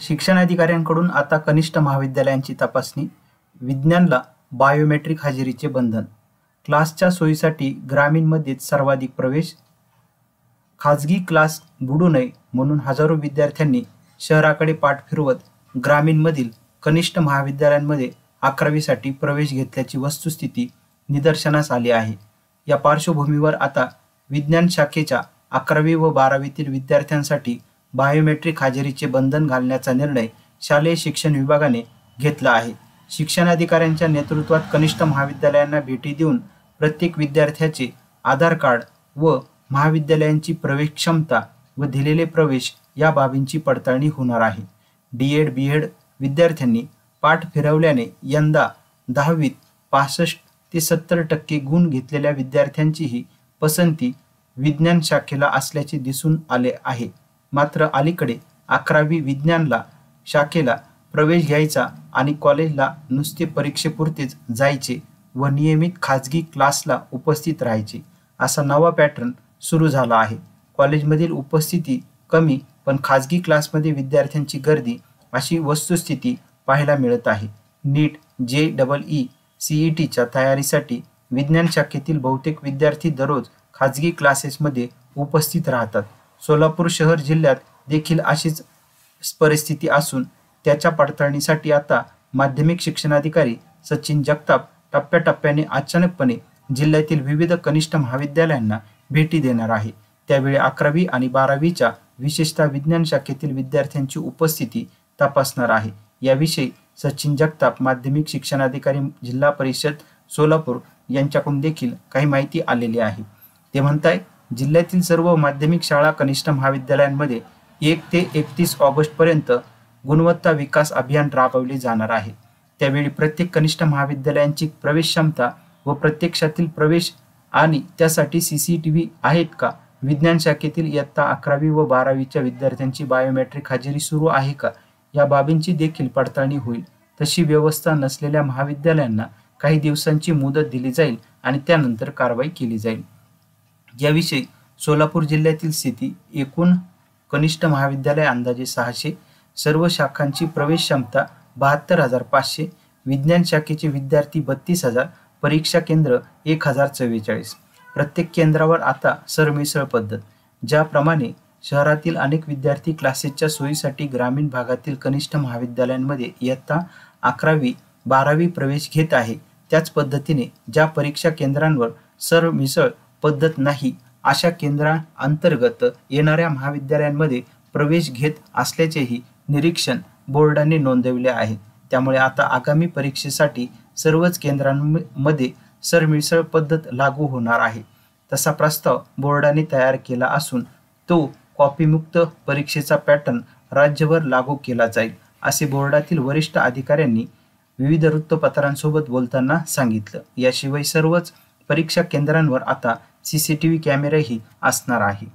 शिक्षणाधिकाऱ्यांकडून आता कनिष्ठ महाविद्यालयांची तपासणी, विज्ञानला बायोमेट्रिक हजेरीचे बंधन, क्लासच्या सोयीसाठी ग्रामीणमध्येच सर्वाधिक प्रवेश, खाजगी क्लास बुडू नये म्हणून हजारो विद्यार्थ्यांनी शहराकडे पाठ फिरवत ग्रामीणमधील कनिष्ठ महाविद्यालयांमध्ये 11वी प्रवेश घेतल्याची वस्तुस्थिती निदर्शनास आली आहे. या पार्श्वभूमीवर आता विज्ञान शाखेच्या 11वी व 12वीतील विद्यार्थ्यांसाठी बायोमेट्रिक हजेरीचे बंधन घालण्याचा निर्णय शालेय शिक्षण विभागाने घेतला आहे. शिक्षणाधिकाऱ्यांच्या नेतृत्वात कनिष्ठ महाविद्यालयांना भेटी देऊन प्रत्येक विद्यार्थ्याचे आधार कार्ड व महाविद्यालयांची प्रवेश क्षमता व दिलेले प्रवेश या बाबींची पडताळणी होणार आहे. डी.एड. बी.एड. विद्यार्थ्यांनी पाठ फिरवल्याने यंदा 10वीत 65 ते 70% गुण घेतलेल्या विद्यार्थ्यांचीही पसंती विज्ञान शाखेला असल्याचे दिसून आले आहे. मात्र अलीकडे 11वी विज्ञानला शाखेला प्रवेश घ्यायचा आणि कॉलेजला नुसते परीक्षेपुरतेच जायचे व नियमित खाजगी क्लासला उपस्थित राहायचे असा नवा पॅटर्न सुरू झाला आहे. कॉलेजमधील उपस्थिती कमी पण खाजगी क्लासमध्ये विद्यार्थ्यांची गर्दी अशी वस्तुस्थिती पाहायला मिळत आहे. नीट, JEE, CETच्या तयारीसाठी विज्ञान शाखेतील बहुतेक विद्यार्थी दररोज खाजगी क्लासेसमध्ये उपस्थित राहतात. सोलापूर शहर जिल्ह्यात देखील अशीच परिस्थिती असून त्याच्या पडताळणीसाठी आता माध्यमिक शिक्षणाधिकारी सचिन जगताप टप्प्याटप्प्याने अचानकपणे जिल्ह्यातील विविध कनिष्ठ महाविद्यालयांना भेटी देणार आहे. त्यावेळी 11वी आणि 12वीच्या विशेषतः विज्ञान शाखेतील विद्यार्थ्यांची उपस्थिती तपासणार आहे. याविषयी सचिन जगताप माध्यमिक शिक्षणाधिकारी जिल्हा परिषद सोलापूर यांच्याकडून देखील काही माहिती आलेली आहे. ते म्हणताय, जिल्ह्यातील सर्व माध्यमिक शाळा कनिष्ठ महाविद्यालयांमध्ये 1 ते 31 ऑगस्टपर्यंत गुणवत्ता विकास अभियान राबवले जाणार आहे. त्यावेळी प्रत्येक कनिष्ठ महाविद्यालयांची प्रवेश क्षमता व प्रत्यक्षातील प्रवेश आणि त्यासाठी CCTV आहेत का, विज्ञान शाखेतील इयत्ता 11वी व 12वीच्या विद्यार्थ्यांची बायोमेट्रिक हजेरी सुरू आहे का, या बाबींची देखील पडताळणी होईल. तशी व्यवस्था नसलेल्या महाविद्यालयांना काही दिवसांची मुदत दिली जाईल आणि त्यानंतर कारवाई केली जाईल. याविषयी सोलापूर जिल्ह्यातील स्थिती, एकूण कनिष्ठ महाविद्यालय अंदाजे 600, सर्व शाखांची प्रवेश क्षमता 72,500, विज्ञान शाखेचे विद्यार्थी 32,000, परीक्षा केंद्र 1044. प्रत्येक केंद्रावर आता सरमिसळ पद्धत. ज्याप्रमाणे शहरातील अनेक विद्यार्थी क्लासेसच्या सोयीसाठी ग्रामीण भागातील कनिष्ठ महाविद्यालयांमध्ये इयत्ता 11वी 12वी प्रवेश घेत आहे, त्याच पद्धतीने ज्या परीक्षा केंद्रांवर सरमिसळ पद्धत नाही अशा केंद्रांतर्गत येणाऱ्या महाविद्यालयांमध्ये प्रवेश घेत असल्याचेही निरीक्षण बोर्डाने नोंदवले आहे. त्यामुळे आता आगामी परीक्षेसाठी सर्वच केंद्रांमध्ये सरमिसळ पद्धत लागू होणार आहे. तसा प्रस्ताव बोर्डाने तयार केला असून तो कॉपीमुक्त परीक्षेचा पॅटर्न राज्यभर लागू केला जाईल, असे बोर्डातील वरिष्ठ अधिकाऱ्यांनी विविध वृत्तपत्रांसोबत बोलताना सांगितलं. याशिवाय सर्वच परीक्षा केंद्रांवर आता CCTV कॅमेराही असणार आहे.